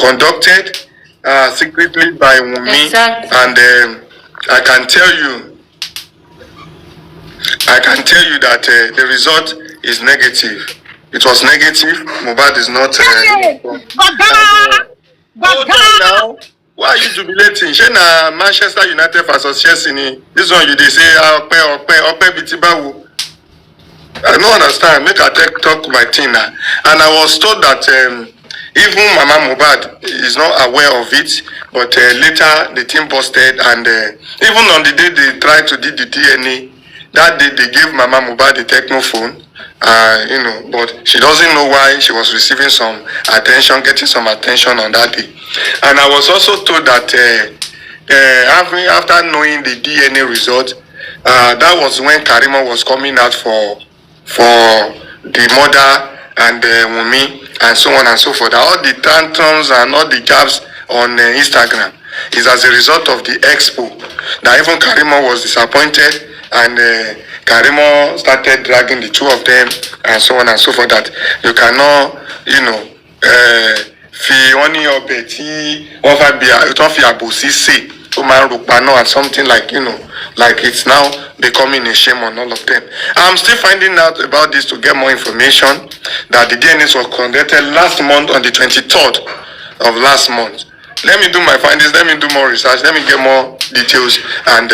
conducted secretly by Wunmi, and I can tell you that the result is negative. It was negative. Moad is not. Hold on now. Why are you jubilating? Shena Manchester United versus Chelsea. This one you they say Ope Bitibawu. I don't understand. Make I talk my thing now. And I was told that even Mama Moad is not aware of it, but later the team busted, and even on the day they tried to do the DNA, that day they gave Mama Moad the techno phone. But she doesn't know why she was receiving some attention, getting some attention on that day. And I was also told that after knowing the DNA result, that was when Karima was coming out for the mother and Wunmi and so on and so forth. All the tantrums and all the jabs on Instagram is as a result of the expo that even Karima was disappointed, and Karimo started dragging the two of them and so on and so forth, that you cannot, only your Betty over and something like, like it's now becoming a shame on all of them. I'm still finding out about this to get more information, that the DNAs was conducted last month on the 23rd of last month. Let me do my findings, let me do more research, let me get more details, and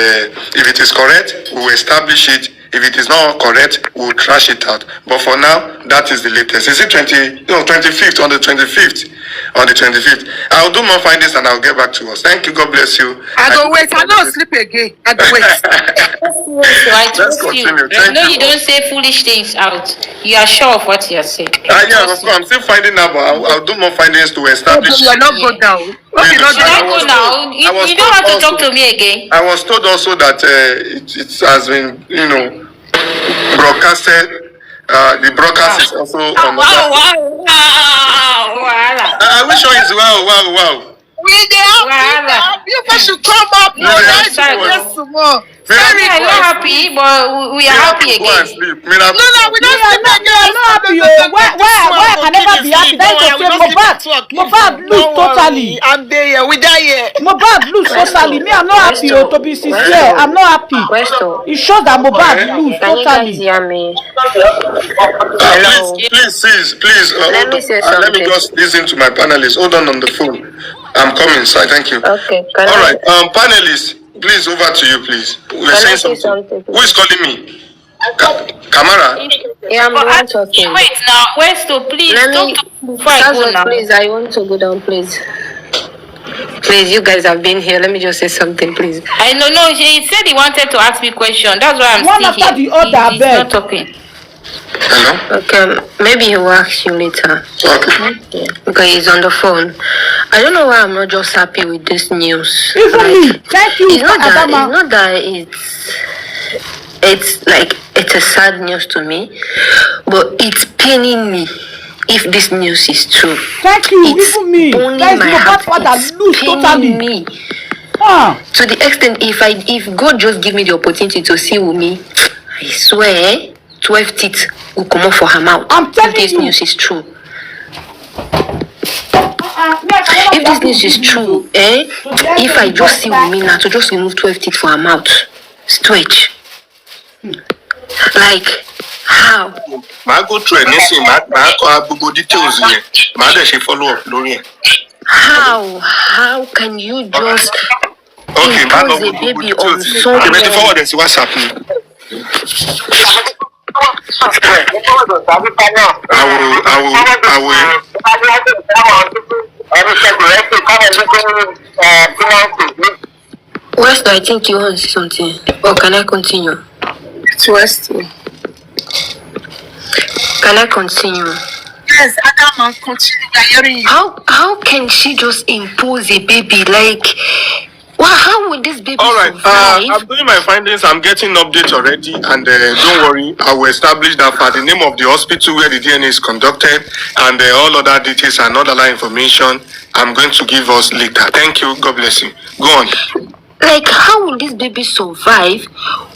if it is correct, we will establish it. If it is not correct, we will trash it out. But for now, that is the latest. Is it 25th? On the 25th. On the 25th. I'll do more findings and I'll get back to us. Thank you. God bless you. I go wait. I don't sleep again. I go wait. Let's continue. You don't say foolish things out. You are sure of what you are saying. Yeah, I'm still finding out, but I'll do more findings to establish. You are not go down. Okay, should I go now? You don't have to talk to me again. I was told also that it has been, broadcasted. The broadcast is also on the Wow. I wish you is wow. You should come up. Sorry, I'm not happy, but we are happy again. No, we don't sleep again. Why I can never be happy? That is okay. Moad lose totally. I'm there. We die here. Moad lose totally. Me, I'm not happy. To be sincere, I'm not happy. It shows that Moad lose totally. Please. Let me just listen to my panelists. Hold on the phone. I'm coming, sir. Thank you. Okay. All right, panelists. Please, over to you, please. We're saying something. Who is calling me? Kamara? Yeah, I'm going talking. Wait now, Westo, please. Please, I want to go down, please. Please, you guys have been here. Let me just say something, please. I know, no, he said he wanted to ask me a question. That's why I'm one still after here. the other, He's not talking. Hello? Okay, maybe he will ask you later. Okay. Yeah, because he's on the phone. I don't know why I'm not just happy with this news. Even me. Thank you. It's not that it's like it's a sad news to me, but it's paining me if this news is true. Thank you. It's even me. That is Moad's father lose totally. Me. To the extent if God just give me the opportunity to see Wunmi, I swear 12 teeth will come off for her mouth. I'm telling if this news is true. If this news is true, if I just see Wunmi now to just remove 12 teeth for her mouth, stretch. Like how? I go through anything. I go details here. I follow up, Lori. How can you just impose a baby on someone? Wait forward and see what's happening. I will. West, I think you want to say something. Or can I continue? It's West. Can I continue? Yes, Adam, continue. How can she just impose a baby? Like, well, how would this baby survive? I'm doing my findings. I'm getting updates already, and don't worry, I will establish that for the name of the hospital where the DNA is conducted, and all other details and other information I'm going to give us later. Thank you. God bless you. Go on. Like, how will this baby survive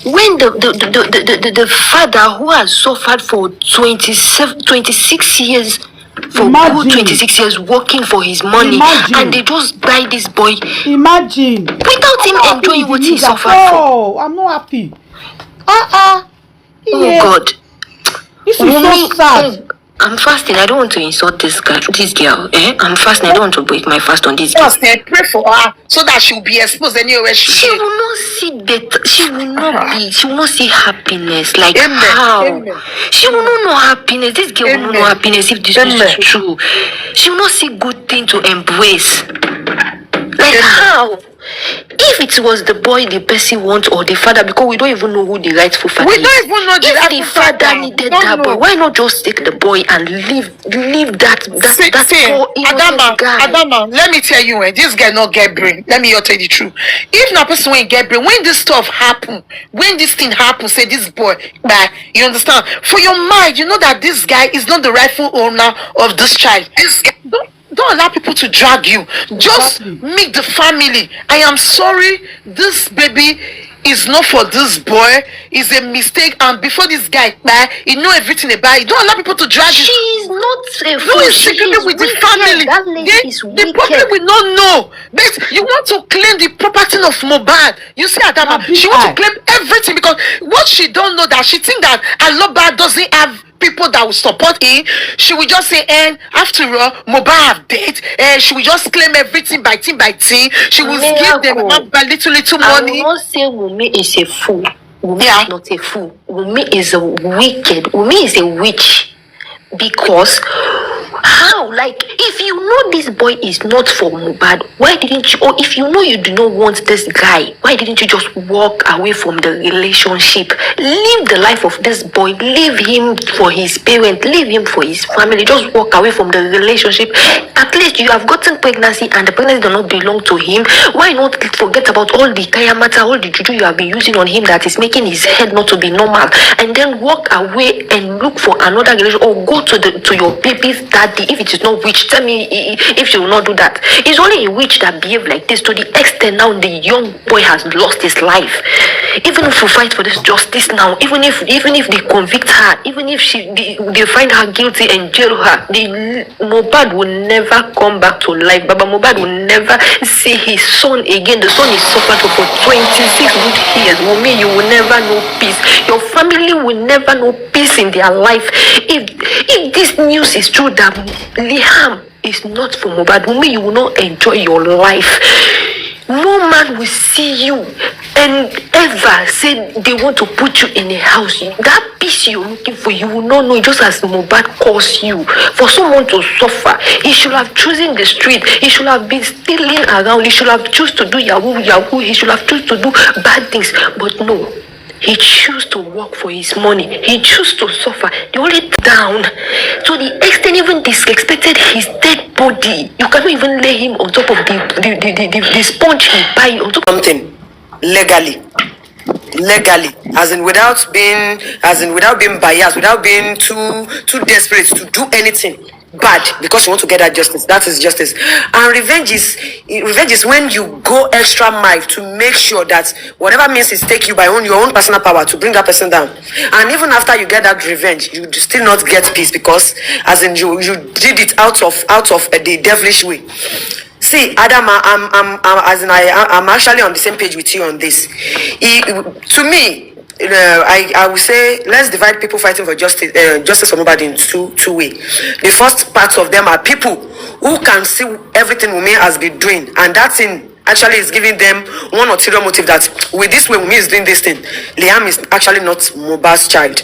when the father who has suffered for 26 years for good 26 years working for his money, and they just buy this boy. Imagine. Without him enjoying what he suffered for. Oh, I'm not happy. Oh God. This is so sad. I'm fasting. I don't want to insult this girl. I'm fasting. I don't want to break my fast on this girl. Just pray for her so that she'll be exposed anywhere she will not see better. She will not see happiness. Like how? Amen. She will not know happiness. This girl will not know happiness if this is true. She will not see good thing to embrace. Like how? If it was the boy the person wants or the father, because we don't even know who the rightful father is. We don't even know the father needed that boy. Why not just take the boy and leave that poor innocent guy? Adama, let me tell you, this guy not get brain. Let me tell you the truth. If not person won't get brain, when this stuff happen, when this thing happen, say this boy, you understand? For your mind, you know that this guy is not the rightful owner of this child. This guy, don't allow people to drag you. Just meet the family. I am sorry, this baby is not for this boy. It's a mistake. And before this guy he know everything about it. Don't allow people to drag you. She's not a fool. No, it's secretly with the family. That lady is wicked. The public will not know. But you want to claim the property of Moad. You see, Adama, she wants to claim everything because what she don't know that she think that Aloba doesn't have people that will support him. She will just say, after all, Moad have dead. She will just claim everything by team. She will give them little money. I will not say Wunmi is a fool. Wunmi is not a fool. Wunmi is a wicked. Wunmi is a witch. Because how? Like, if you know this boy is not for Moad, why didn't you? Or if you know you do not want this guy, why didn't you just walk away from the relationship? Live the life of this boy. Leave him for his parents. Leave him for his family. Just walk away from the relationship. At least you have gotten pregnancy, and the pregnancy does not belong to him. Why not forget about all the kaya matter, all the juju you have been using on him that is making his head not to be normal, and then walk away and look for another relationship, or go to your baby's daddy. If it is not witch, tell me if she will not do that. It's only a witch that behave like this, to the extent now the young boy has lost his life. Even if we fight for this justice now, even if they convict her, even if they find her guilty and jail her, Moad will never come back to life. Baba Moad will never see his son again. The son is suffered for 26 good years. Wunmi, you will never know peace. Your family will never know peace in their life. If this news is true that Liam is not for Moad, Wunmi, you will not enjoy your life. No man will see you and ever say they want to put you in a house. That peace you're looking for, you will not know. Just as Moad calls you for someone to suffer, he should have chosen the street. He should have been stealing around. He should have chosen to do yahoo. He should have chosen to do bad things. But no, he chose to work for his money. He chose to suffer. They only down to the extent even disrespected his dead body. You cannot even lay him on top of the sponge he buy on top of something legally, as in without being biased, without being too desperate to do anything bad because you want to get that justice. That is justice. And revenge is when you go extra mile to make sure that whatever means is take you by your own personal power to bring that person down. And even after you get that revenge, you still not get peace because as in you did it out of the devilish way. See, Adama, I'm actually on the same page with you on this. To me, I would say let's divide people fighting for justice for Moad in two ways. The first part of them are people who can see everything Wunmi has been doing, and that thing actually is giving them one ulterior motive that with this way Wunmi is doing this thing. Liam is actually not Moad's child.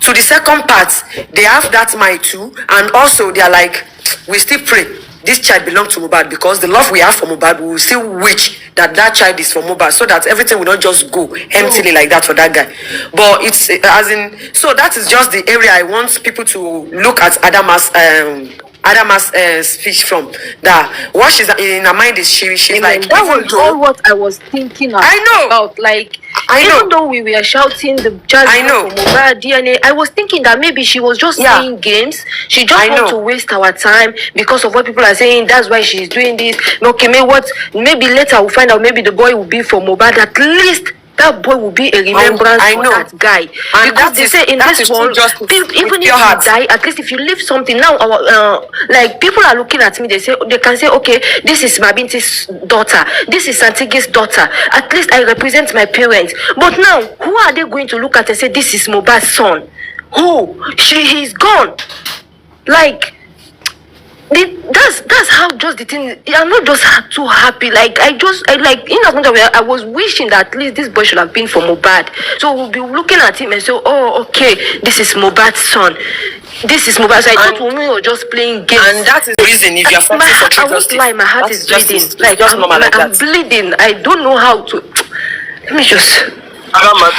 To the second part, they have that mind too, and also they are like, we still pray this child belongs to Moad because the love we have for Moad, we will still wish that child is for Moad, so that everything will not just go emptily like that for that guy. But it's as in, so that is just the area I want people to look at Adama's speech from. That what she's in her mind is she's like, that was all what I was thinking about. I know. About like, even though we were shouting the child for Moad DNA, I was thinking that maybe she was just playing games. She just want to waste our time because of what people are saying. That's why she's doing this. Okay, maybe later we'll find out. Maybe the boy will be for Moad. At least that boy will be a remembrance I for know. that guy. And Because they say in this world, even if you die, at least if you leave something now, like people are looking at me, they can say, okay, this is Mabinti's daughter, this is Santigi's daughter. At least I represent my parents. But now, who are they going to look at and say this is Mohbad's son? Who? He's gone. Like. That's how just the thing. I'm not just too happy. Like I like in as much as I was wishing that at least this boy should have been for Moad. So we'll be looking at him and say, oh, okay, this is Mohbad's son. This is Mohbad. So I thought Wunmi was just playing games. And that is the reason if you're fighting for true justice. I won't lie, my heart is bleeding. Like I'm bleeding. I don't know how to. Let me just. Hello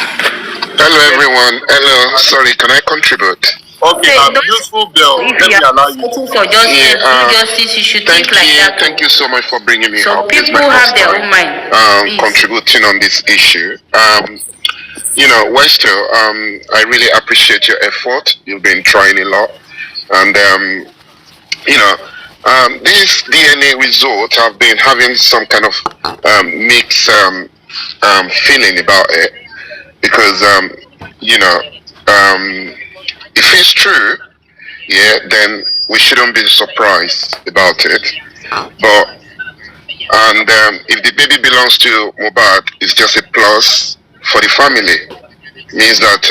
everyone. Hello. Sorry, can I contribute? Okay, useful bill. Let me allow you. For justice, you should think like that. Thank you so much for bringing me So up. people have their own mind. Contributing on this issue. Westo, I really appreciate your effort. You've been trying a lot, and this DNA result, I've been having some kind of mixed feeling about it, because if it's true, then we shouldn't be surprised about it. But if the baby belongs to Moad, it's just a plus for the family. Means that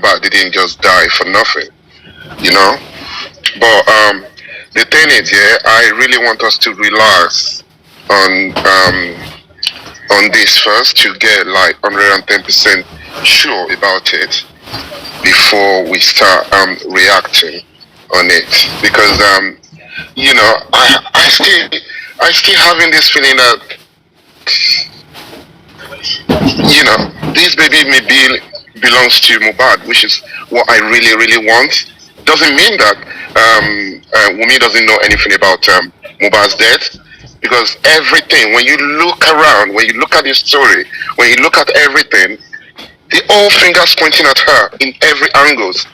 Moad didn't just die for nothing, But the thing is, I really want us to relax on this first, to get like 110% sure about it before we start reacting on it, because I still having this feeling that this baby belongs to Moad, which is what I really want. Doesn't mean that Wunmi doesn't know anything about Mohbad's death, because everything, when you look around, when you look at the story, when you look at everything, the all fingers pointing at her in every angles.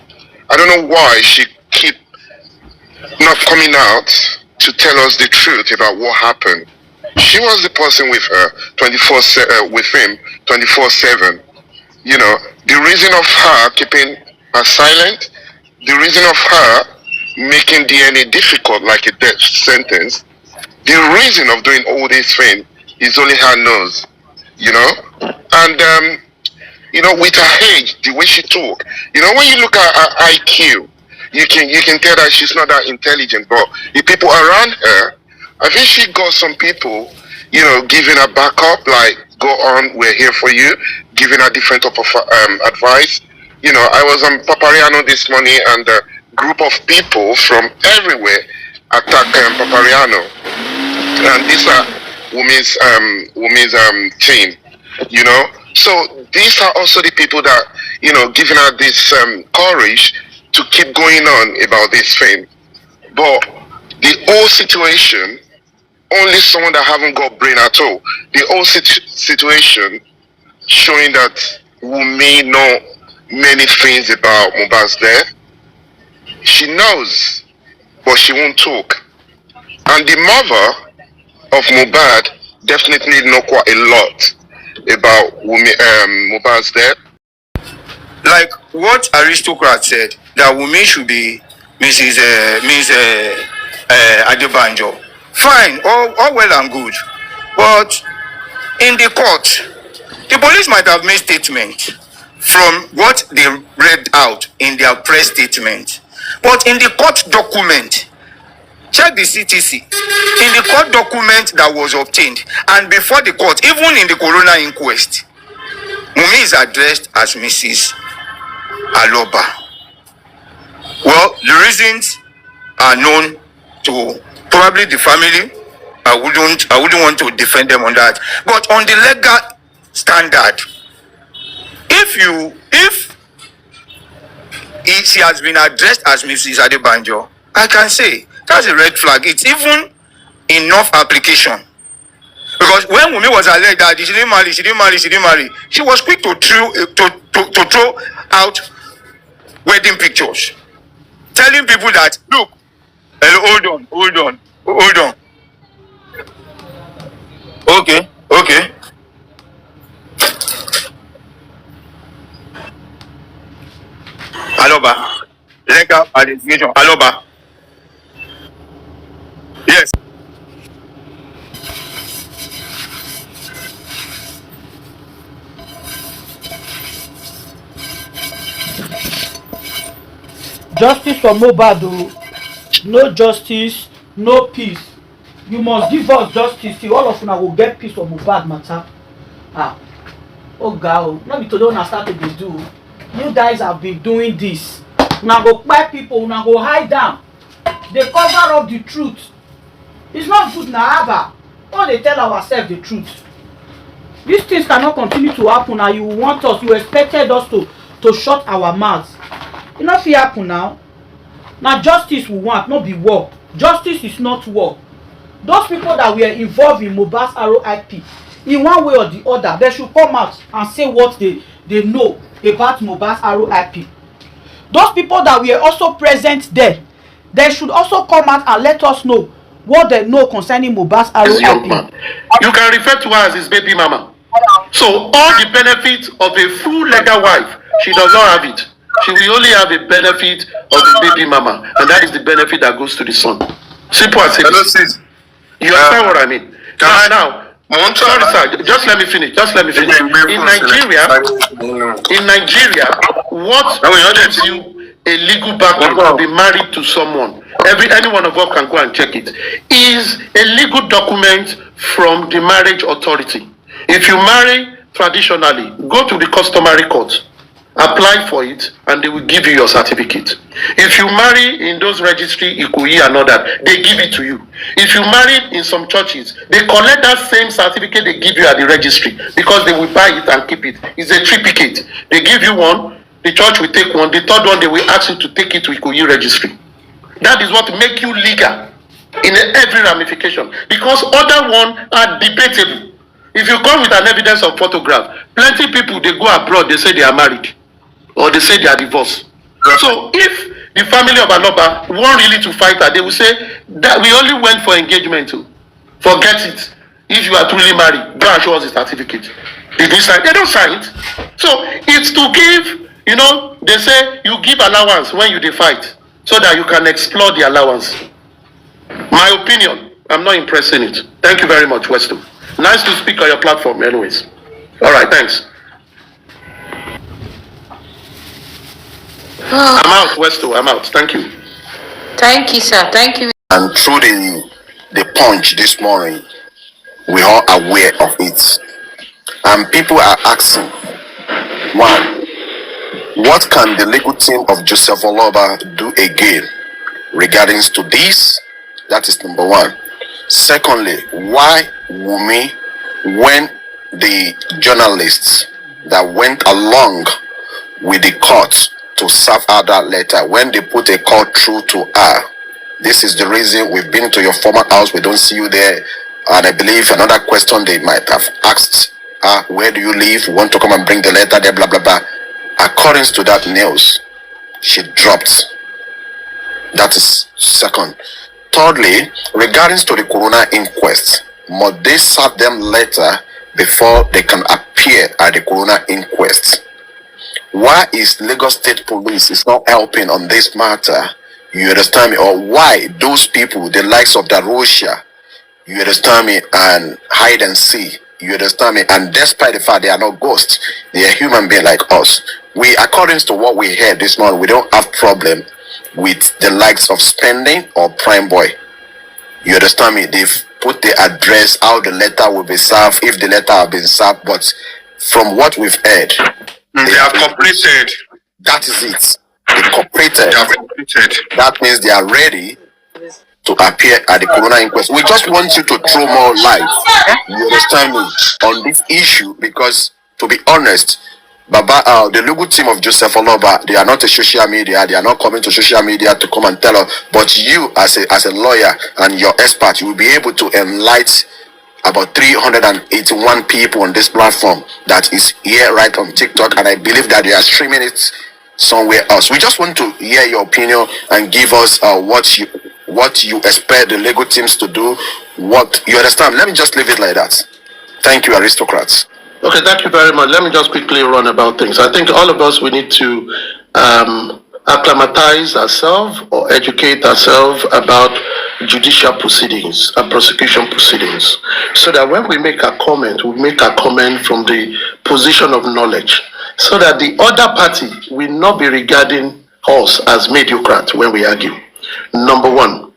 I don't know why she keep not coming out to tell us the truth about what happened. She was the person with her 24/7, with him 24/7. The reason of her keeping her silent, the reason of her making DNA difficult like a death sentence, the reason of doing all these things is only her knows. And with her age, the way she talk, when you look at her IQ, you can tell that she's not that intelligent. But the people around her, I think she got some people, giving her backup, like, go on, we're here for you, giving her different type of advice. I was on Papariano this morning, and a group of people from everywhere attacked Papariano, and these are Wunmi's team. So these are also the people that, giving her this courage to keep going on about this thing. But the whole situation, only someone that haven't got brain at all, the whole situation showing that Wunmi know many things about Mohbad's death. She knows, but she won't talk. And the mother of Moad definitely know quite a lot about Mohbad's death. Like what Aristocrat said, that Wunmi should be Mrs. Adebanjo. Fine, all well and good. But in the court, the police might have made statements from what they read out in their press statement. But in the court document, check the CTC. In the court document that was obtained, and before the court, even in the coroner inquest, Wunmi is addressed as Mrs. Aloba. Well, the reasons are known to probably the family. I wouldn't want to defend them on that. But on the legal standard, if she has been addressed as Mrs. Adebanjo, I can say that's a red flag. It's even enough application. Because when Wunmi was alleged that she didn't marry, she was quick to throw out wedding pictures, telling people that, look, hold on. Okay. legal allegation. Aloba. Yes. Justice for Moad, no justice, no peace. You must give us justice till all of una will get peace for Moad matter. Oh God, not be today una start to dey do. You guys have been doing this. Una go kpai people, una go hide down. They cover up the truth. It's not good na ever. All they tell ourselves the truth. These things cannot continue to happen and you want us, you expected us to shut our mouths. It not fit happen now. Now justice we want, not be war. Justice is not war. Those people that were involved in Mohbad's RIP, in one way or the other, they should come out and say what they know about Mohbad's RIP. Those people that were also present there, they should also come out and let us know what they know concerning Mohbad's RIP. You can refer to her as his baby mama. So all the benefits of a full legal wife, she does not have it. She will only have a benefit of the baby mama, and that is the benefit that goes to the son. Simple as it is. You understand what I mean? Now, sorry, sir. Just let me finish. In Nigeria, what gives you a legal backing to be married to someone? Any one of us can go and check it. Is a legal document from the marriage authority. If you marry traditionally, go to the customary court, apply for it, and they will give you your certificate. If you marry in those registry, Ikoyi and all that, they give it to you. If you marry in some churches, they collect that same certificate they give you at the registry because they will buy it and keep it. It's a triplicate. They give you one, the church will take one, the third one they will ask you to take it to Ikoyi registry. That is what make you legal in every ramification, because other ones are debatable. If you come with an evidence of photograph, plenty people, they go abroad, they say they are married or they say they are divorced. So if the family of Aloba want really to fight her, they will say that we only went for engagement too. Forget it. If you are truly married, go and show us the certificate. Did you sign? They don't sign it. So it's to give, they say you give allowance when you fight so that you can explore the allowance. My opinion, I'm not impressing it. Thank you very much, Westo. Nice to speak on your platform anyways. All right, thanks. I'm out, Westo. I'm out. Thank you. Thank you, sir. Thank you. And through the punch this morning, we are aware of it. And people are asking, one, what can the legal team of Joseph Oloba do again regarding to this? That is number one. Secondly, why Wunmi, when the journalists that went along with the court to serve out that letter, when they put a call through to her, this is the reason we've been to your former house, we don't see you there. And I believe another question they might have asked, where do you live? We want to come and bring the letter there, blah, blah, blah. According to that news, she dropped. That is second. Thirdly, regarding to the Coroner inquest, must they serve them later before they can appear at the Coroner inquest? Why is Lagos State Police is not helping on this matter? You understand me? Or why those people, the likes of the Russia, you understand me, and hide and see, you understand me, and despite the fact they are not ghosts, they are human beings like us. We, according to what we heard this morning, we don't have problem with the likes of Spending or Prime Boy. You understand me? They've put the address, how the letter will be served, if the letter has been served, but from what we've heard, they have completed. That is it. They completed. That means they are ready to appear at the Coroner inquest. We just want you to throw more light, you understand me, on this issue, because to be honest, Baba, the legal team of Joseph Oloba, they are not a social media, they are not coming to social media to come and tell us, but you as a lawyer and your expert, you will be able to enlighten about 381 people on this platform that is here right on TikTok, and I believe that they are streaming it somewhere else. We just want to hear your opinion and give us what you expect the legal teams to do. What you understand? Let me just leave it like that. Thank you, aristocrats. Okay, thank you very much. Let me just quickly run about things. I think all of us, we need to acclimatize ourselves or educate ourselves about judicial proceedings and prosecution proceedings, so that when we make a comment, we make a comment from the position of knowledge, so that the other party will not be regarding us as mediocre when we argue. Number one,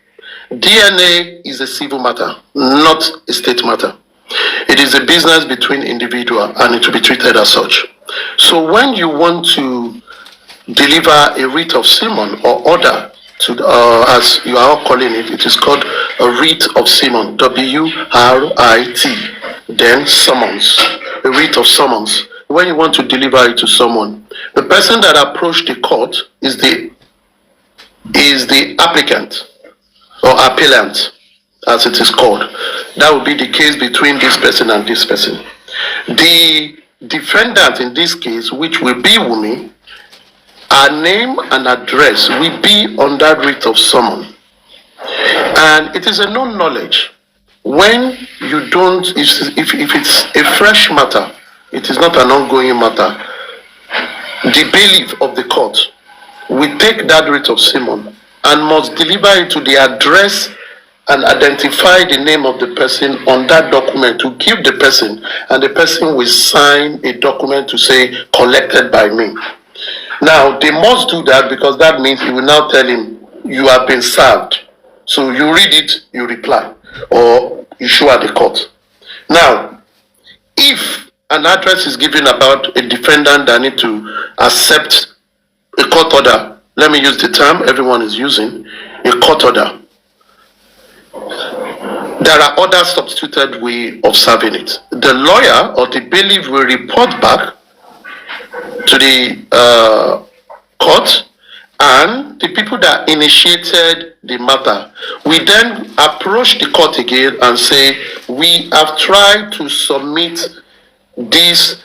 DNA is a civil matter, not a state matter. It is a business between individual and it will be treated as such. So when you want to deliver a writ of summons or order to, as you are all calling it, it is called a writ of summons, W-R-I-T, then summons, a writ of summons. When you want to deliver it to someone, the person that approached the court is the applicant or appellant, as it is called. That would be the case between this person and this person. The defendant in this case, which will be Wunmi, her name and address will be on that writ of summons. And it is a known knowledge. When you don't, if it's a fresh matter, it is not an ongoing matter, the bailiff of the court will take that writ of summons and must deliver it to the address and identify the name of the person on that document to give the person, and the person will sign a document to say collected by me. Now they must do that because that means he will now tell him you have been served. So you read it, you reply, or you show at the court. Now, if an address is given about a defendant that need to accept a court order, let me use the term everyone is using, a court order. There are other substituted way of serving it. The lawyer or the bailiff will report back to the court, and the people that initiated the matter we then approach the court again and say, we have tried to submit this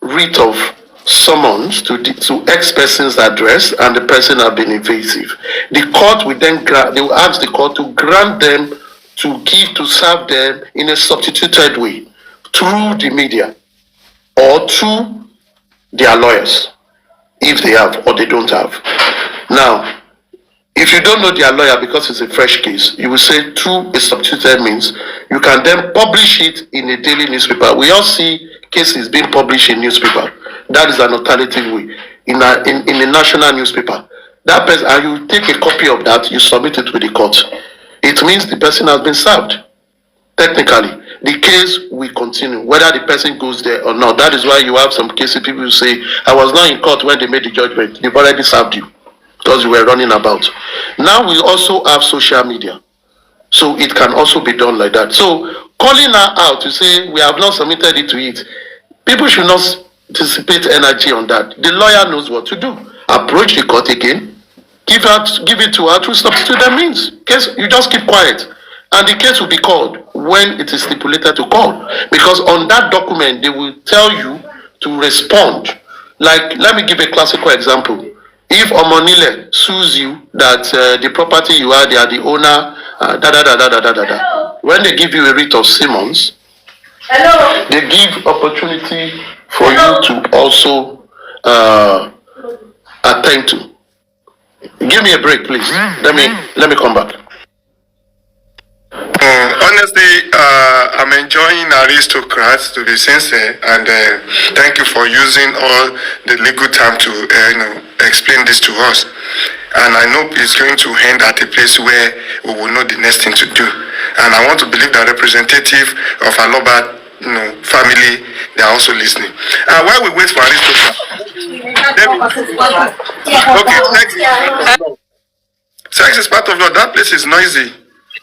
writ of summons to X person's address, and the person have been evasive. The court will then they will ask the court to grant them to serve them in a substituted way through the media or through their lawyers, if they have or they don't have. Now, if you don't know their lawyer because it's a fresh case, you will say through a substituted means, you can then publish it in a daily newspaper. We all see cases being published in newspaper. That is an alternative way. In a national newspaper. That person, and you take a copy of that, you submit it to the court. It means the person has been served. Technically, the case will continue, whether the person goes there or not. That is why you have some cases, people who say, I was not in court when they made the judgment. They've already served you because you were running about. Now we also have social media. So it can also be done like that. So calling her out to say, we have not submitted it to it, people should not dissipate energy on that. The lawyer knows what to do. Approach the court again, give it to her to substitute the means. Case, you just keep quiet. And the case will be called when it is stipulated to call. Because on that document, they will tell you to respond. Like, let me give a classical example. If Omonile sues you that the property you are, they are the owner, when they give you a writ of summons, they give opportunity for you to also attend to. Give me a break, please. Let me come back. Honestly, I'm enjoying aristocrats, to be sincere, and thank you for using all the legal time to explain this to us. And I know it's going to end at a place where we will know the next thing to do. And I want to believe that representative of Aloba family, they are also listening. While we wait for aristocrats, sex is part of law. That place is noisy.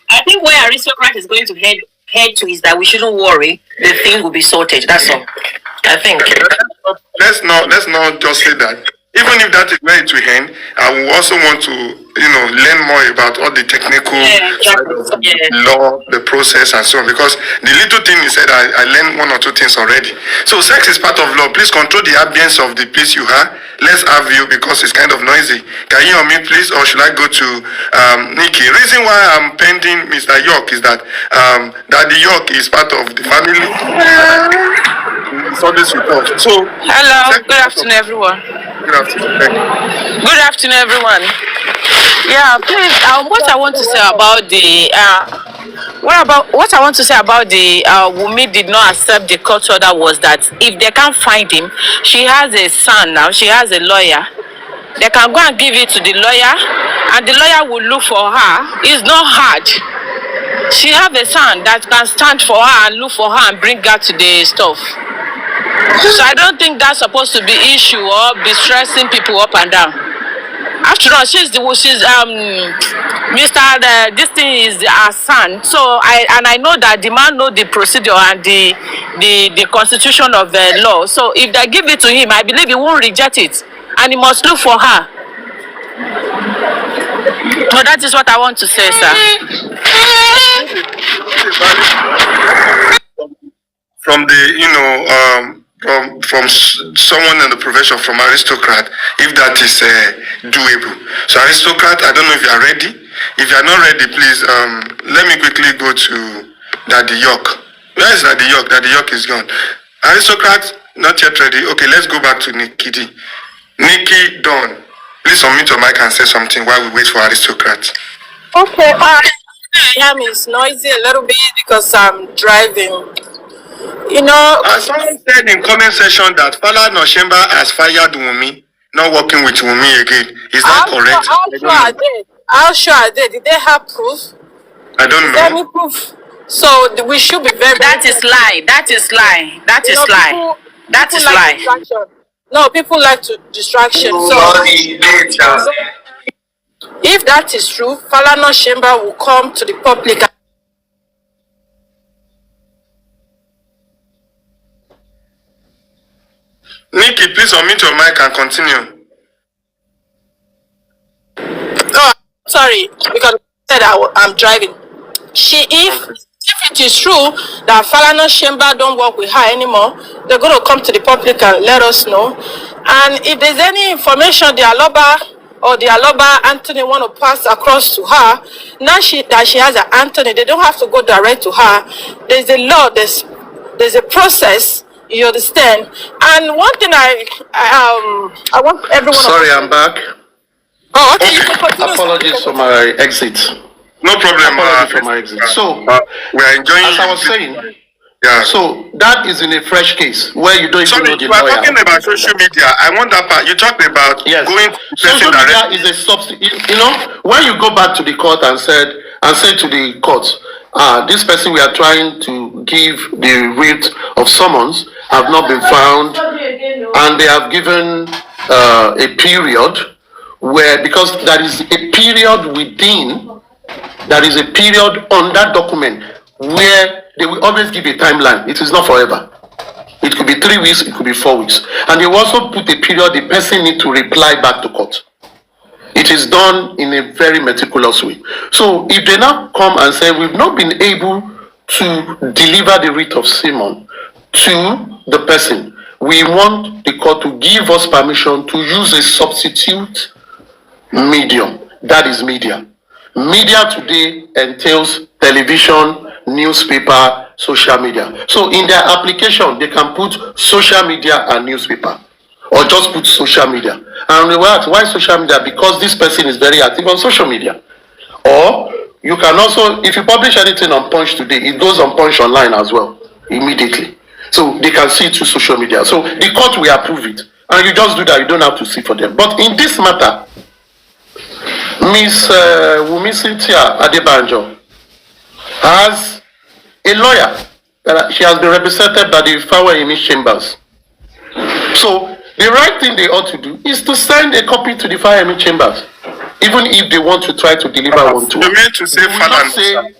I think where aristocrat is going to head to is that we shouldn't worry. The thing will be sorted. That's all. I think. Let's not just say that. Even if that is where it will end, I will also want to, learn more about all the technical side of law, the process, and so on. Because the little thing you said, I learned one or two things already. So sex is part of law. Please control the ambience of the place you are. Let's have you because it's kind of noisy. Can you hear me, please, or should I go to Nikki? Reason why I'm pending Mr. York is that Daddy York is part of the family. It's always report. So hello, good afternoon, everyone. Good afternoon. Thank you. Good afternoon, everyone. Yeah, please. What I want to say about the what I want to say about the Wunmi did not accept the court order was that if they can't find him, she has a son now. She has a lawyer. They can go and give it to the lawyer, and the lawyer will look for her. It's not hard. She have a son that can stand for her and look for her and bring her to the stuff. So I don't think that's supposed to be issue or be stressing people up and down. After all, she's Mr. This thing is our son. So I know that the man know the procedure and the constitution of the law. So if they give it to him, I believe he won't reject it, and he must look for her. So that is what I want to say, sir. From the from someone in the profession, from aristocrat, if that is doable. So aristocrat, I don't know if you are ready. If you are not ready, please let me quickly go to Daddy York. Where is Daddy York? Daddy York is gone. Aristocrat, not yet ready. Okay, let's go back to Nikki D. Nikki Dawn, please unmute your mic and say something while we wait for aristocrat. Okay, is noisy a little bit because I'm driving. Someone said in comment section that Falana Oshemba has fired Wunmi, not working with Wunmi again. Is that correct? How sure I did. Did they have proof? I don't know. Any proof? So we should be very. That is lie. That is lie. That is lie. That is lie. No, people like to distraction. So if that is true, Falana Oshemba will come to the public. Nikki, please unmute your mic and continue. No, sorry, because I said I'm driving. If it is true that Falana Oshemba don't work with her anymore, they're going to come to the public and let us know. And if there's any information the Aloba or the Aloba Anthony want to pass across to her, now that she has an Anthony, they don't have to go direct to her. There's a law, there's a process. You understand? And one thing I want everyone. Sorry, I'm back. Oh, okay. You can continue. Apologies for my exit. No problem. Apologies for my exit. So we are enjoying. As I was saying. Yeah. So that is in a fresh case where you don't even know the lawyer. You are talking about social media. I want that part. You talked about going to social media is a substitute. When you go back to the court and say to the court, this person we are trying to give the writ of summons have not been found, and they have given a period where, because there is a period within, there is a period on that document where they will always give a timeline. It is not forever. It could be 3 weeks, it could be 4 weeks. And they will also put a period the person needs to reply back to court. It is done in a very meticulous way. So if they now come and say, we've not been able to deliver the writ of summons to the person, we want the court to give us permission to use a substitute medium. That is media. Media today entails television, newspaper, social media. So in their application, they can put social media and newspaper, or just put social media. And we will ask, why social media? Because this person is very active on social media. Or you can also, if you publish anything on Punch today, it goes on Punch online as well, immediately. So they can see it through social media. So the court will approve it. And you just do that, you don't have to see for them. But in this matter, Miss Wunmi Cynthia Adebanjo has a lawyer. She has been represented by the Felony chambers. So the right thing they ought to do is to send a copy to the Felony chambers, even if they want to try to deliver one to. You meant to say Falana.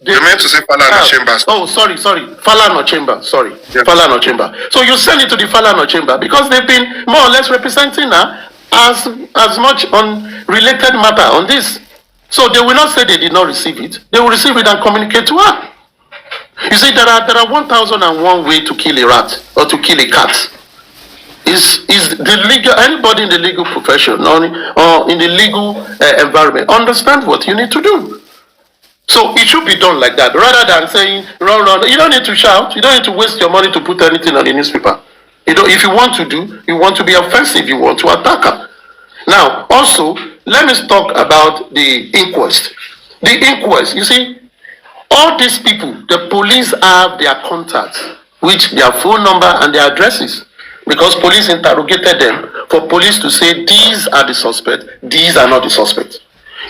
You meant to say Falana chambers. Oh, sorry. Falana chamber. Sorry, yeah. Falana chamber. So you send it to the Falana chamber because they've been more or less representing her as much on related matter on this. So they will not say they did not receive it. They will receive it and communicate to her. You see, there are 1,001 ways to kill a rat or to kill a cat. Is the legal, anybody in the legal profession or in the legal environment understand what you need to do? So it should be done like that, rather than saying run. You don't need to shout. You don't need to waste your money to put anything on the newspaper. You know, if you want to be offensive, you want to attack her. Now, also, let me talk about the inquest. The inquest, you see, all these people, the police have their contacts, which their phone number and their addresses, because police interrogated them for police to say these are the suspects, these are not the suspects.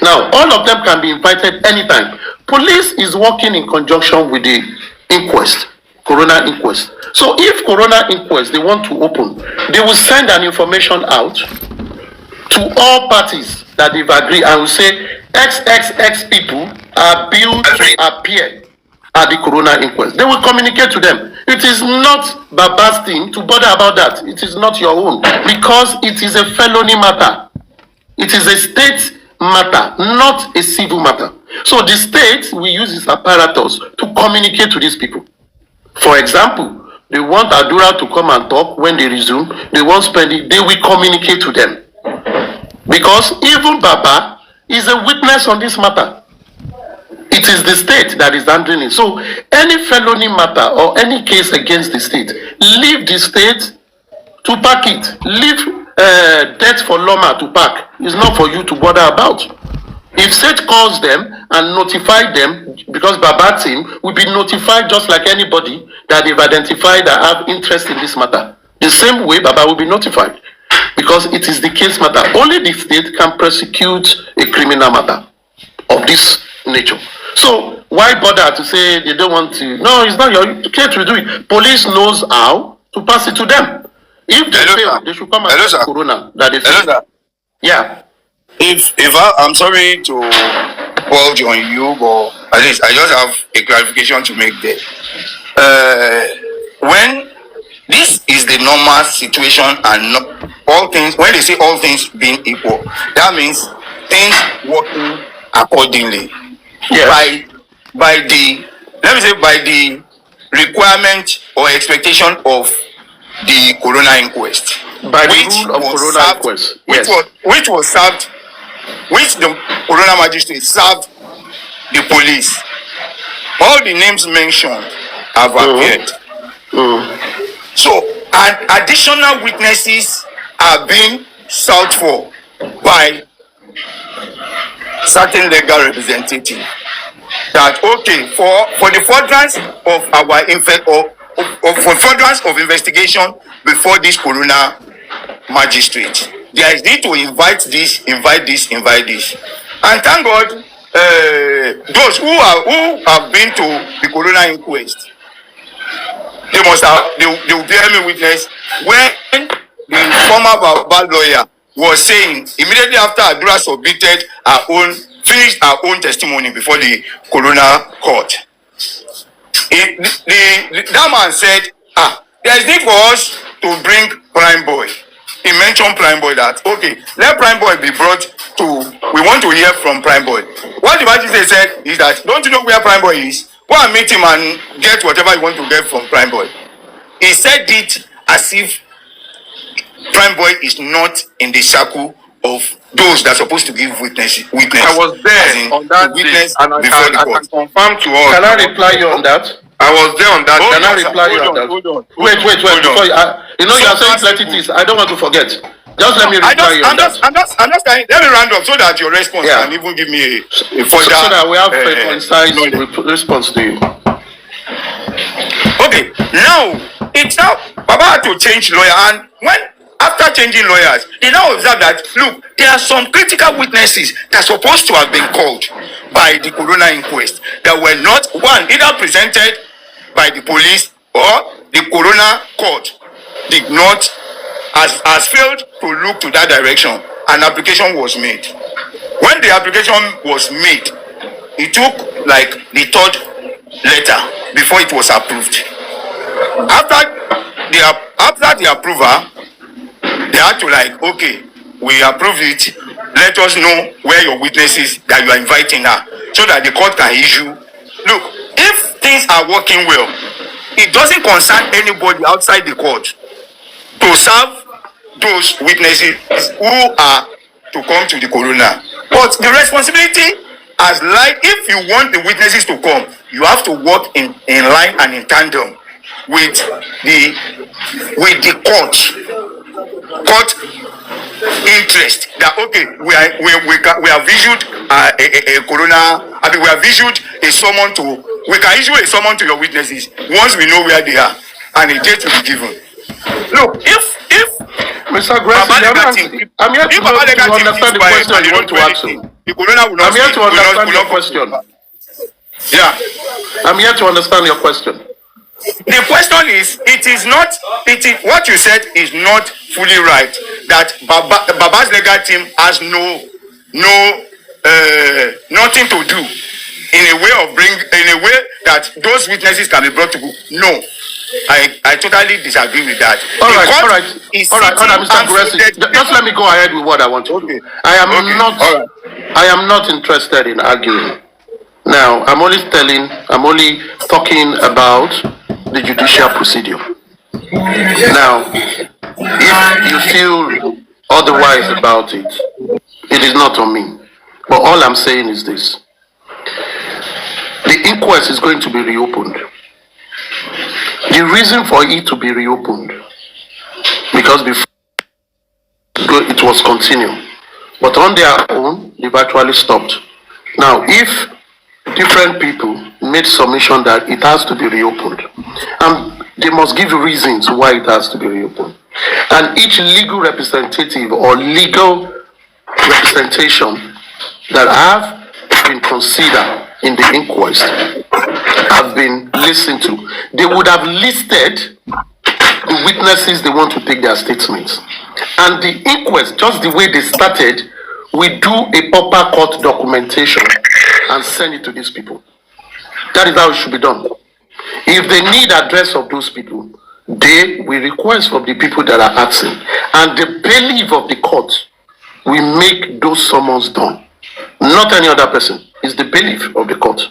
Now, all of them can be invited anytime. Police is working in conjunction with the inquest, coroner inquest. So if coroner inquest they want to open, they will send an information out to all parties that they've agreed and will say XXX people are billed to appear at the coroner inquest. They will communicate to them. It is not Baba's thing to bother about that. It is not your own, because it is a felony matter. It is a state matter, not a civil matter. So the state will use its apparatus to communicate to these people. For example, they want Adura to come and talk when they resume. They want Spendi, they will communicate to them. Because even Baba is a witness on this matter. It is the state that is handling it. So any felony matter or any case against the state, leave the state to pack it. Leave death for Loma to pack. It's not for you to bother about. If state calls them and notify them, because Baba team will be notified just like anybody that they've identified that have interest in this matter. The same way Baba will be notified, because it is the case matter. Only the state can prosecute a criminal matter of this nature. So why bother to say they don't want to? No, it's not your case to do it. Police knows how to pass it to them. If they fail, they should come and tell Corona that they fail. Yeah. If I'm sorry to bulge on you, but at least I just have a clarification to make there. When this is the normal situation and not all things, when they say all things being equal, that means things working accordingly. Yes. By the, let me say, by the requirement or expectation of the coroner inquest. By the rule of coroner inquest. Yes. Which the coroner magistrate served the police. All the names mentioned have appeared. So, and additional witnesses are being sought for by certain legal representative. That okay, for the furtherance of our for furtherance of investigation before this coroner magistrate, there is need to invite this, and thank God, those who have been to the coroner inquest, they will bear me witness when the former Baba lawyer was saying immediately after Adura finished her own testimony before the coroner court. That man said, there is need for us to bring Prime Boy. He mentioned Prime Boy that, okay, let Prime Boy be brought to, we want to hear from Prime Boy. What the magistrate said is that, don't you know where Prime Boy is? Go and meet him and get whatever you want to get from Prime Boy. He said it as if Prime Boy is not in the circle of those that are supposed to give witness. I was there on that day, and I can confirm to all. Can I reply you on that? I was there on that. Can I reply you on that? Wait. Before you are saying plenty things. I don't want to forget. Just let me reply you on that. I'm just let me round up so that your response can even give me a further. So that we have a concise response to you. Okay, now it's now Baba had to change lawyer, and after changing lawyers, they now observe that, look, there are some critical witnesses that are supposed to have been called by the coroner inquest that were not, one, either presented by the police or the coroner court did not, has failed to look to that direction. An application was made. When the application was made, it took like the third letter before it was approved. After the approval, they had to okay, we approve it. Let us know where your witnesses that you are inviting are, so that the court can issue. Look, if things are working well, it doesn't concern anybody outside the court to serve those witnesses who are to come to the coroner. But the responsibility if you want the witnesses to come, you have to work in line and in tandem with the court interest that okay, we have issued a coroner. I mean, we have issued a summon to. We can issue a summon to your witnesses once we know where they are and a date will be given. Look, if Mr. Gressy, I'm here to understand the question you want to ask. The coroner will not. I'm here to understand your question. Yeah, I'm here to understand your question. The question is, what you said is not fully right. That Baba's legal team has nothing to do in a way that those witnesses can be brought to book. No, I totally disagree with that. All right, Mr. Gressy, just let me go ahead with what I want to do. I am not interested in arguing. Now, I'm only talking about the judicial procedure. Now, if you feel otherwise about it, it is not on me. But all I'm saying is this. The inquest is going to be reopened. The reason for it to be reopened, because before it was continuing, but on their own, they've actually stopped. Now, if different people made submission that it has to be reopened, and they must give reasons why it has to be reopened, and each legal representative or legal representation that have been considered in the inquest have been listened to, they would have listed the witnesses they want to take their statements. And the inquest, just the way they started, we do a proper court documentation and send it to these people. That is how it should be done. If they need address of those people, they will request from the people that are asking, and the bailiff of the court will make those summons done. Not any other person. It's the bailiff of the court.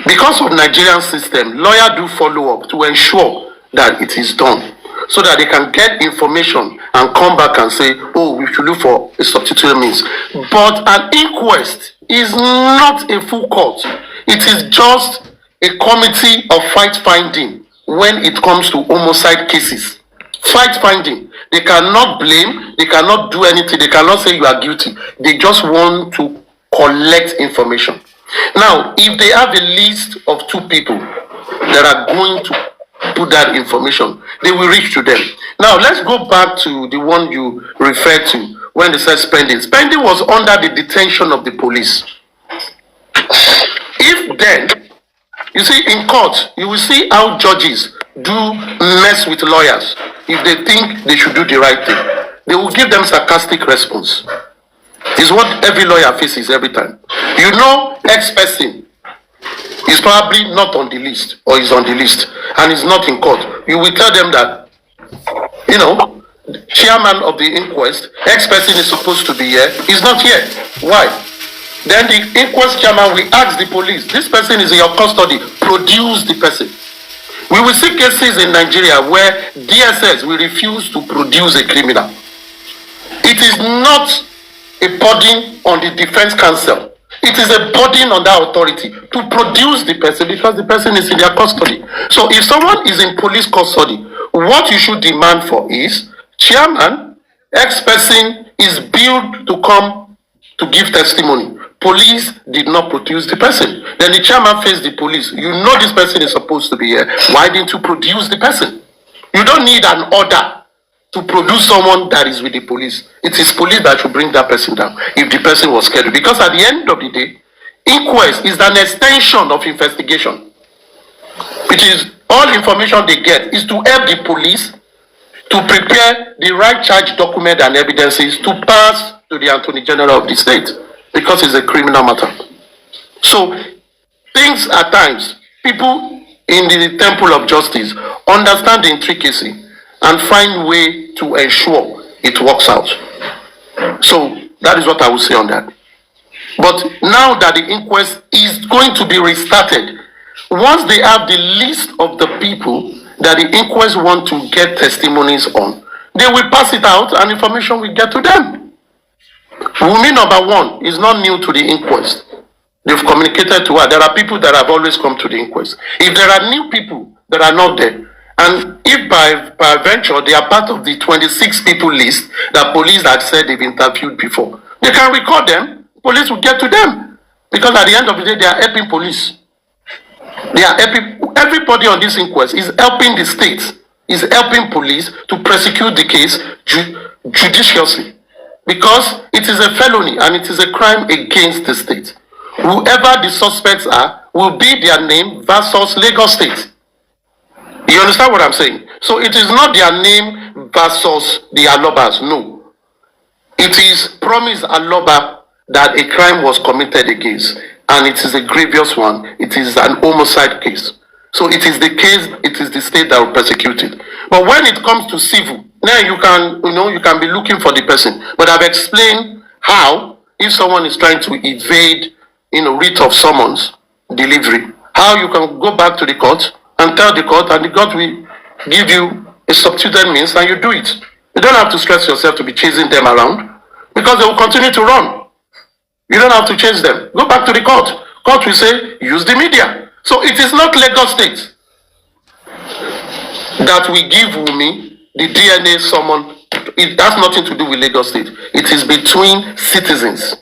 Because of Nigerian system, lawyers do follow up to ensure that it is done, so that they can get information and come back and say, oh, we should look for a substitute means. But an inquest is not a full court. It is just a committee of fact-finding when it comes to homicide cases. Fact-finding. They cannot blame, they cannot do anything, they cannot say you are guilty. They just want to collect information. Now, if they have a list of 2 people that are going to put that information, they will reach to them. Now, let's go back to the one you referred to when they said spending. Spending was under the detention of the police. If then, you see, in court, you will see how judges do mess with lawyers if they think they should do the right thing. They will give them sarcastic response. It's what every lawyer faces every time. You know, X person is probably not on the list, or is on the list and is not in court. You will tell them that, you know, chairman of the inquest, X person is supposed to be here, is not here. Why? Then the inquest chairman will ask the police, this person is in your custody, produce the person. We will see cases in Nigeria where DSS will refuse to produce a criminal. It is not a burden on the defense counsel. It is a burden on that authority to produce the person because the person is in their custody. So if someone is in police custody, what you should demand for is, chairman, X person is billed to come to give testimony. Police did not produce the person. Then the chairman faced the police. You know this person is supposed to be here. Why didn't you produce the person? You don't need an order to produce someone that is with the police. It is police that should bring that person down if the person was scheduled. Because at the end of the day, inquest is an extension of investigation. It is all information they get is to help the police to prepare the right charge document and evidences to pass to the Attorney General of the state, because it's a criminal matter. So things at times, people in the temple of justice understand the intricacy and find way to ensure it works out. So that is what I will say on that. But now that the inquest is going to be restarted, once they have the list of the people that the inquest want to get testimonies on, they will pass it out and information will get to them. Wunmi number 1 is not new to the inquest. They've communicated to her. There are people that have always come to the inquest. If there are new people that are not there, And if by peradventure they are part of the 26 people list that police had said they've interviewed before, they can record them. Police will get to them. Because at the end of the day, they are helping police. They are helping, everybody on this inquest is helping the state, is helping police to prosecute the case judiciously. Because it is a felony and it is a crime against the state. Whoever the suspects are will be their name versus Lagos State. You understand what I'm saying? So it is not their name versus the Alobas, no. It is Promise Aloba that a crime was committed against, and it is a grievous one. It is an homicide case. So it is the case, it is the state that will prosecute it. But when it comes to civil, now you can be looking for the person. But I've explained how, if someone is trying to evade, writ of summons delivery, how you can go back to the court and tell the court, and the court will give you a substituted means, and you do it. You don't have to stress yourself to be chasing them around, because they will continue to run. You don't have to chase them. Go back to the court. Court will say, use the media. So it is not Lagos State that we give Wunmi the DNA summon. It has nothing to do with Lagos State. It is between citizens.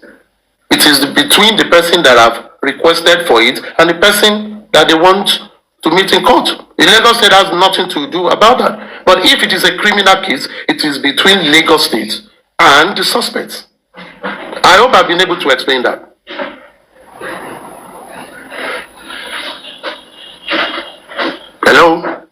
It is between the person that have requested for it and the person that they want to meet in court. The Lagos State has nothing to do about that. But if it is a criminal case, it is between Lagos State and the suspects. I hope I've been able to explain that. Hello?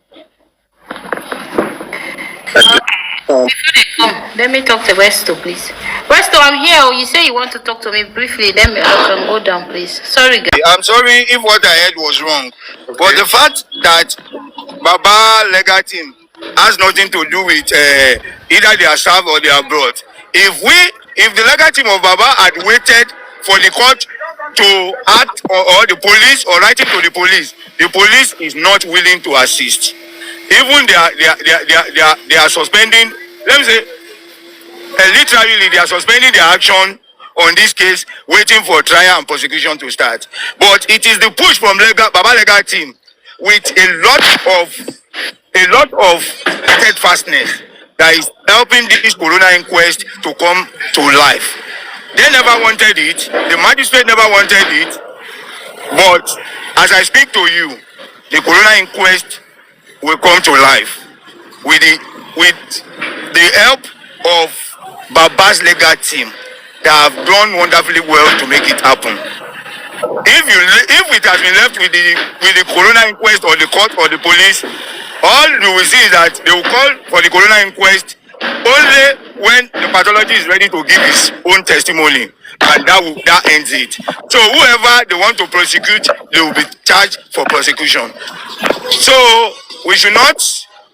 Before they come, let me talk to Westo, please. Westo, I'm here. Oh, you say you want to talk to me briefly. Let me go down, please. Sorry, guys. I'm sorry if what I heard was wrong. Okay. But the fact that Baba legal team has nothing to do with either their staff or their abroad. If the legal team of Baba had waited for the court to act or the police or writing to the police is not willing to assist. Even they are suspending. Let me say, literally they are suspending their action on this case, waiting for trial and prosecution to start. But it is the push from Baba legal team with a lot of steadfastness that is helping this Coroner inquest to come to life. They never wanted it. The magistrate never wanted it. But as I speak to you, the Coroner inquest will come to life with the help of Baba's legal team that have done wonderfully well to make it happen. If it has been left with the Coroner inquest or the court or the police, all you will see is that they will call for the Coroner inquest only when the pathologist is ready to give his own testimony, and that ends it. So whoever they want to prosecute, they will be charged for prosecution. So we should not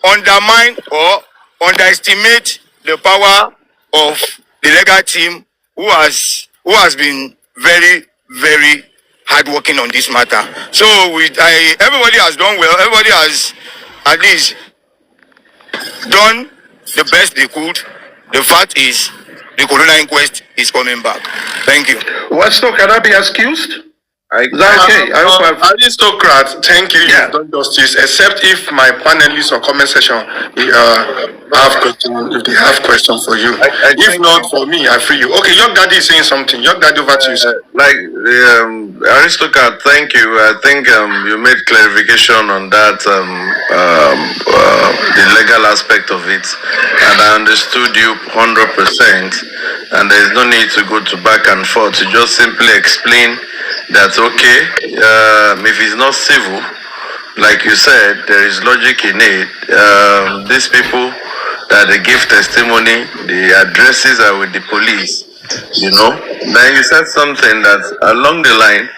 undermine or underestimate the power of the legal team who has been very, very hardworking on this matter. So everybody has done well. Everybody has at least done the best they could. The fact is, the Coroner inquest is coming back. Thank you. Westo, can I be excused? Is that okay? I hope Aristocrat, thank you. You've done justice. Except if my panelists or comment section have question, if they have questions for you. If not for me, I free you. Okay, Young Daddy is saying something. Young Daddy, over to you, sir. Aristocrat, thank you. I think you made clarification on that, the legal aspect of it, and I understood you 100%. And there is no need to go to back and forth. To just simply explain that, okay, if it's not civil, like you said, there is logic in it. These people that they give testimony, the addresses are with the police, Then you said something that along the line,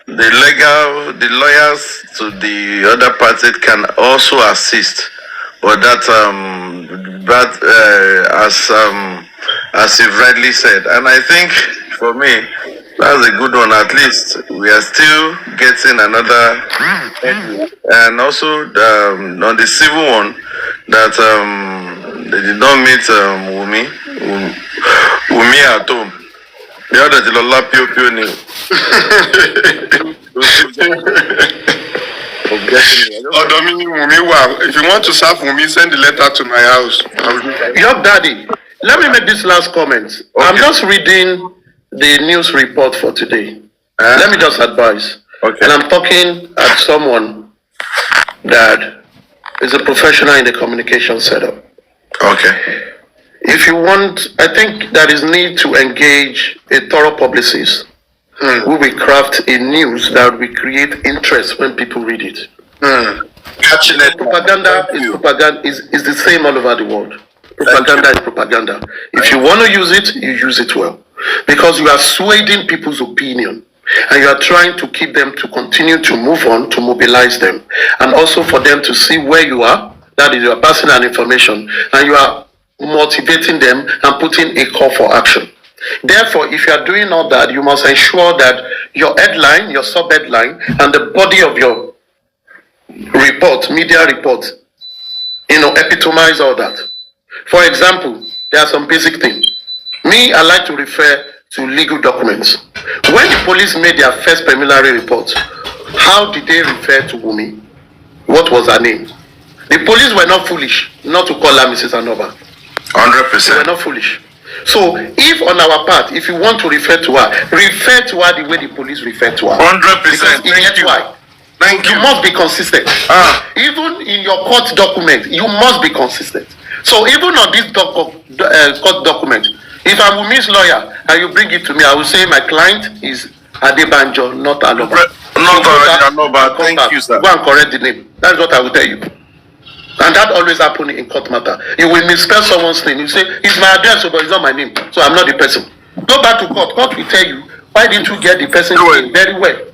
the lawyers to the other party can also assist, but that as you've rightly said, and I think for me, that's a good one. At least we are still getting another, and also on the civil one that they did not meet Wunmi at home. The other of getting me. If you want to serve Wunmi, send the letter to my house. Your daddy, let me make this last comment. I'm just reading the news report for today. Let me just advise. Okay. And I'm talking at someone that is a professional in the communication setup. Okay. If you want, I think there is need to engage a thorough publicist who will craft a news that will create interest when people read it. Propaganda is the same all over the world. Propaganda is propaganda. If you want to use it, you use it well. Because you are swaying people's opinion. And you are trying to keep them to continue to move on, to mobilize them. And also for them to see where you are. That is, you are passing an information. And you are motivating them and putting a call for action. Therefore, if you are doing all that, you must ensure that your headline, your sub-headline, and the body of your report, media report, epitomize all that. For example, there are some basic things. Me, I like to refer to legal documents. When the police made their first preliminary report, how did they refer to Wunmi? What was her name? The police were not foolish not to call her Mrs. Anoba. 100%. They were not foolish. So, if on our part, if you want to refer to her the way the police refer to her. 100%. Thank you. Why? You must be consistent. Even in your court document, you must be consistent. So, even on this court document, if I'm Wunmi's lawyer and you bring it to me, I will say my client is Adebanjo, not Aloba. Not Aloba. Thank you, sir. Go and correct the name. That's what I will tell you. And that always happens in court matter. You will misspell someone's name. You say, it's my address, but it's not my name. So I'm not the person. Go back to court. Court will tell you, why didn't you get the person's name very well?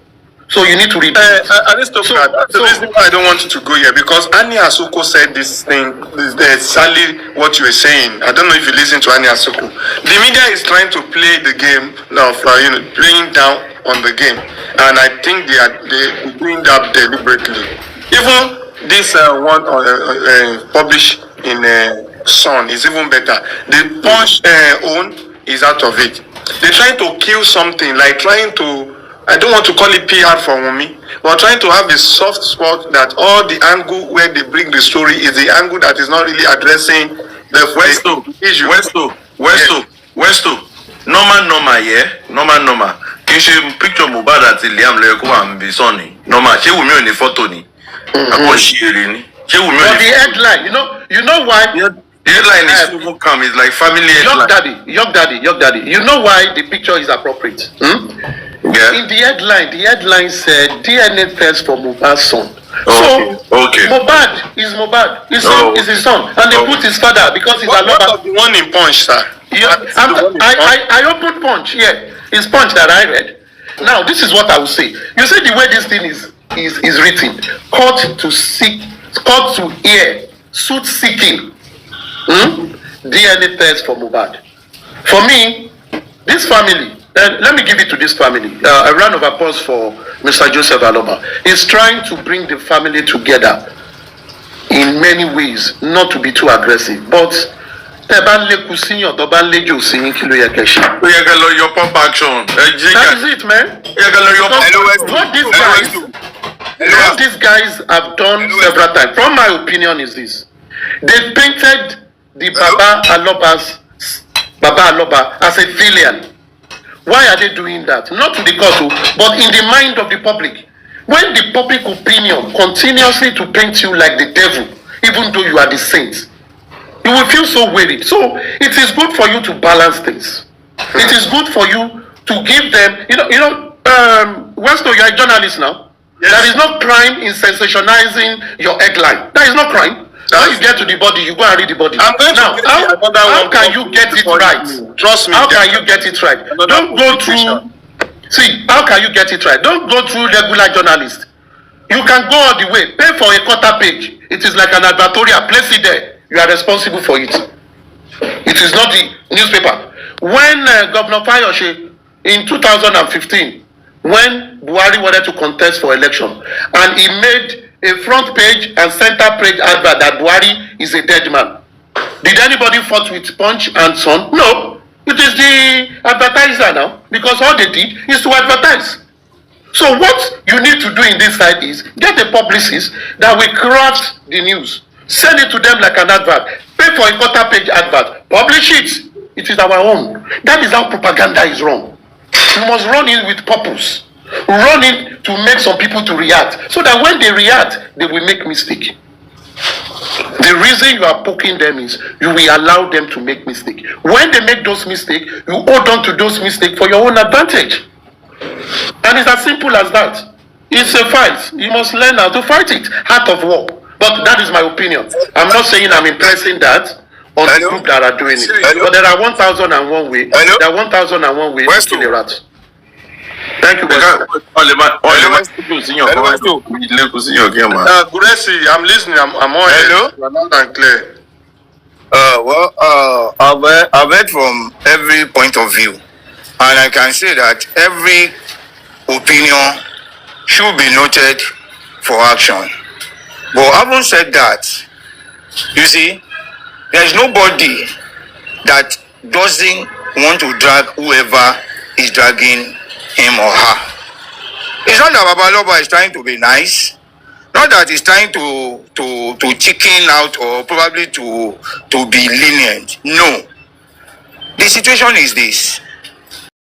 So you need to read it. The reason why I don't want you to go here, because Annie Asoko said this thing, exactly what you were saying. I don't know if you listen to Annie Asoko. The media is trying to play the game of, playing down on the game. And I think they're doing that deliberately. Even this one published in Sun is even better. The Punch own is out of it. They're trying to kill something, like trying to, I don't want to call it PR for Wunmi, but trying to have a soft spot that all the angle where they bring the story is the angle that is not really addressing the issue. Westo. Normal, yeah. Normal. Kì í ṣe picture Moad àti Liam lè kó wà níbi Sunny. Normal. Ṣé Wunmi ò ní photo ni? But the headline, you know why? The headline is super calm. It's like family headline. Young daddy. You know why the picture is appropriate? Yeah. In the headline said DNA test for Moad's son. Okay. Moad is Moad. His son is his son, and they put his father because he's a lover. The one in Punch, sir. I opened Punch. Yeah, it's Punch that I read. Now this is what I will say. You see the way this thing is written, court to hear, suit seeking, DNA test for Moad. For me, this family, let me give it to this family. A round of applause for Mr. Joseph Aloba. He's trying to bring the family together in many ways, not to be too aggressive, but your pump action. That is it, man. What these guys have done several times, from my opinion, is this: they painted the Baba Aloba as a villain. Why are they doing that? Not to the court, but in the mind of the public. When the public opinion continuously to paint you like the devil, even though you are the saint, you will feel so worried. So it is good for you to balance things. It is good for you to give them, Westo, you are a journalist now. Yes. There is no crime in sensationalizing your headline. There is no crime. When you get to the body, you go and read the body. How can you get it right? Trust me. How can you get it right? Don't go through. See, how can you get it right? Don't go through regular journalists. You can go all the way. Pay for a quarter page. It is like an advertorial. Place it there. You are responsible for it. It is not the newspaper. When Governor Fayose in 2015, when Buhari wanted to contest for election, and he made a front page and center page advert that Buhari is a dead man. Did anybody fought with Punch and Son? No. It is the advertiser now, because all they did is to advertise. So what you need to do in this side is get a publicist that will craft the news, send it to them like an advert, pay for a quarter page advert, publish it. It is our own. That is how propaganda is run. You must run it with purpose. Run it to make some people to react, so that when they react, they will make mistake. The reason you are poking them is you will allow them to make mistake. When they make those mistakes, you hold on to those mistakes for your own advantage. And it's as simple as that. It's a fight. You must learn how to fight it. Heart of war. But that is my opinion. I'm not saying I'm impressing that on the group that are doing it. But there are 1,001 ways. There are 1,001 ways to kill a rat. Thank you, Guresi, I'm listening. I'm on. Hello? Loud and clear. I've heard from every point of view, and I can say that every opinion should be noted for action. But having said that, you see, there's nobody that doesn't want to drag whoever is dragging him or her. It's not that Babaloba is trying to be nice, not that he's trying to chicken out or probably to be lenient. No. The situation is this.